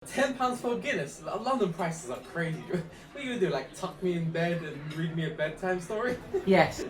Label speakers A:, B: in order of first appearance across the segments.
A: £10 for Guinness. London prices are crazy. What are you gonna do? Like tuck me in bed and read me a bedtime story?
B: Yes.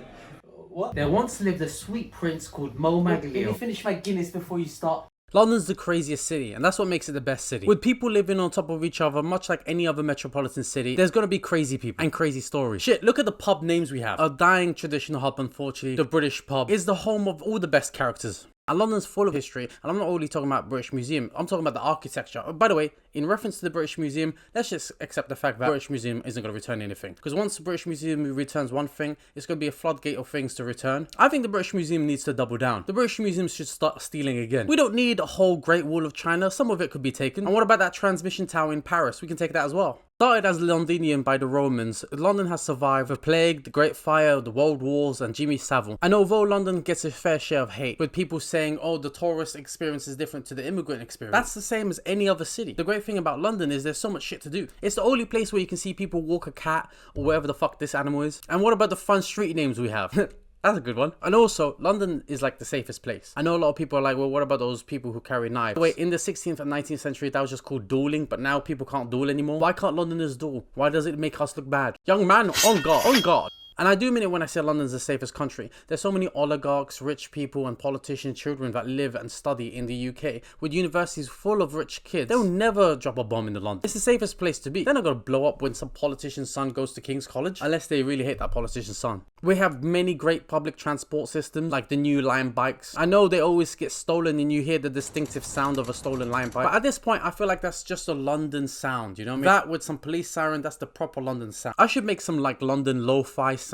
A: What?
B: There once lived a sweet prince called Mo
A: Let
B: Maglio.
A: me finish my Guinness before you start.
C: London's the craziest city, and that's what makes it the best city. With people living on top of each other, much like any other metropolitan city, there's gonna be crazy people and crazy stories. Shit, look at the pub names we have. A dying traditional hub, unfortunately. The British pub is the home of all the best characters. And London's full of history, and I'm not only talking about British Museum, I'm talking about the architecture. By the way, in reference to the British Museum, let's just accept the fact that the British Museum isn't going to return anything. Because once the British Museum returns one thing, it's going to be a floodgate of things to return. I think the British Museum needs to double down. The British Museum should start stealing again. We don't need a whole Great Wall of China, some of it could be taken. And what about that transmission tower in Paris? We can take that as well. Started as Londinium by the Romans, London has survived the plague, the Great Fire, the World Wars, and Jimmy Savile. And although London gets a fair share of hate, with people saying, oh, the tourist experience is different to the immigrant experience, that's the same as any other city. The great thing about London is there's so much shit to do. It's the only place where you can see people walk a cat, or whatever the fuck this animal is. And what about the fun street names we have? That's a good one. And also, London is like the safest place. I know a lot of people are like, well, what about those people who carry knives? Wait, in the 16th and 19th century, that was just called dueling, but now people can't duel anymore. Why can't Londoners duel? Why does it make us look bad? Young man, on guard, on guard. And I do mean it when I say London's the safest country. There's so many oligarchs, rich people and politician children that live and study in the UK with universities full of rich kids. They'll never drop a bomb in the London. It's the safest place to be. They're not going to blow up when some politician's son goes to King's College, unless they really hate that politician's son. We have many great public transport systems, like the new Lime bikes. I know they always get stolen and you hear the distinctive sound of a stolen Lime bike. But at this point, I feel like that's just a London sound, you know what I mean? That with some police siren, that's the proper London sound. I should make some like London lo-fi sound.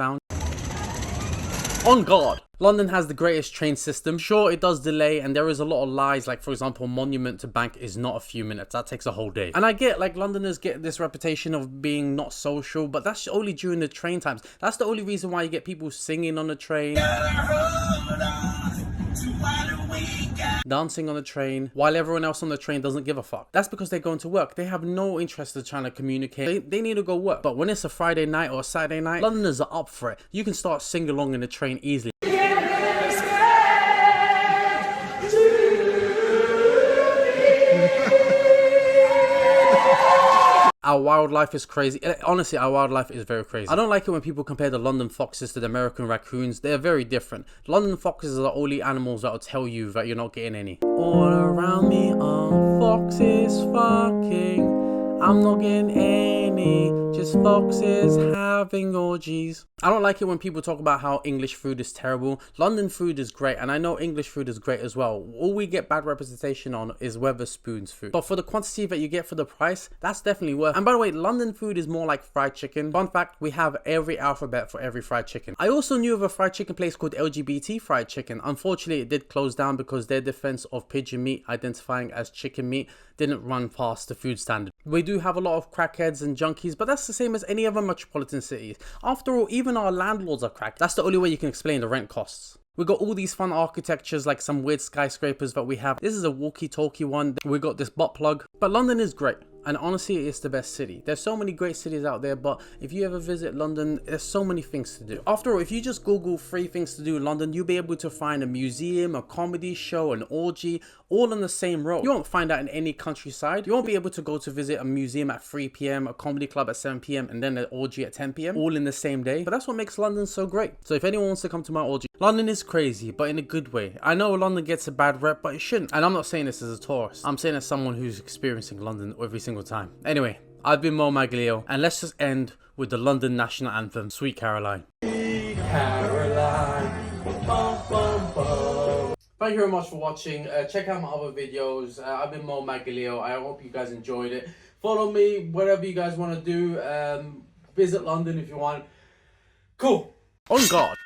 C: On guard. London has the greatest train system. Sure, it does delay and there is a lot of lies, like for example, Monument to Bank is not a few minutes, that takes a whole day. And I get like Londoners get this reputation of being not social, but that's only during the train times. That's the only reason why you get people singing on the train, dancing on the train, while everyone else on the train doesn't give a fuck. That's because they're going to work. They have no interest in trying to communicate. They need to go work. But when it's a Friday night or a Saturday night, Londoners are up for it. You can start sing along in the train easily. Our wildlife is crazy. Honestly, our wildlife is very crazy. I don't like it when people compare the London foxes to the American raccoons. They're very different. London foxes are the only animals that will tell you that you're not getting any. All around me are foxes fucking. I'm not getting any, just foxes having orgies. I don't like it when people talk about how English food is terrible. London food is great, and I know English food is great as well. All we get bad representation on is Wetherspoon's food. But for the quantity that you get for the price, that's definitely worth it. And by the way, London food is more like fried chicken. Fun fact, we have every alphabet for every fried chicken. I also knew of a fried chicken place called LGBT Fried Chicken. Unfortunately, it did close down because their defense of pigeon meat identifying as chicken meat didn't run past the food standard. We do have a lot of crackheads and junkies, but that's the same as any other metropolitan cities. After all, even our landlords are cracked. That's the only way you can explain the rent costs. We got all these fun architectures like some weird skyscrapers that we have. This is a walkie-talkie one. We got this butt plug. But London is great. And honestly, it's the best city. There's so many great cities out there, but if you ever visit London, there's so many things to do. After all, if you just Google 3 things to do in London, you'll be able to find a museum, a comedy show, an orgy, all on the same road. You won't find that in any countryside. You won't be able to go to visit a museum at 3 p.m, a comedy club at 7 p.m, and then an orgy at 10 p.m, all in the same day. But that's what makes London so great. So if anyone wants to come to my orgy, London is crazy, but in a good way. I know London gets a bad rep, but it shouldn't. And I'm not saying this as a tourist. I'm saying as someone who's experiencing London every single time. Anyway, I've been Mo Maglio, and let's just end with the London national anthem, Sweet Caroline.
A: Sweet Caroline. Bum, bum, bum. Thank you very much for watching. Check out my other videos. I've been Mo Maglio. I hope you guys enjoyed it. Follow me, whatever you guys want to do. Visit London if you want. Cool.
C: On guard.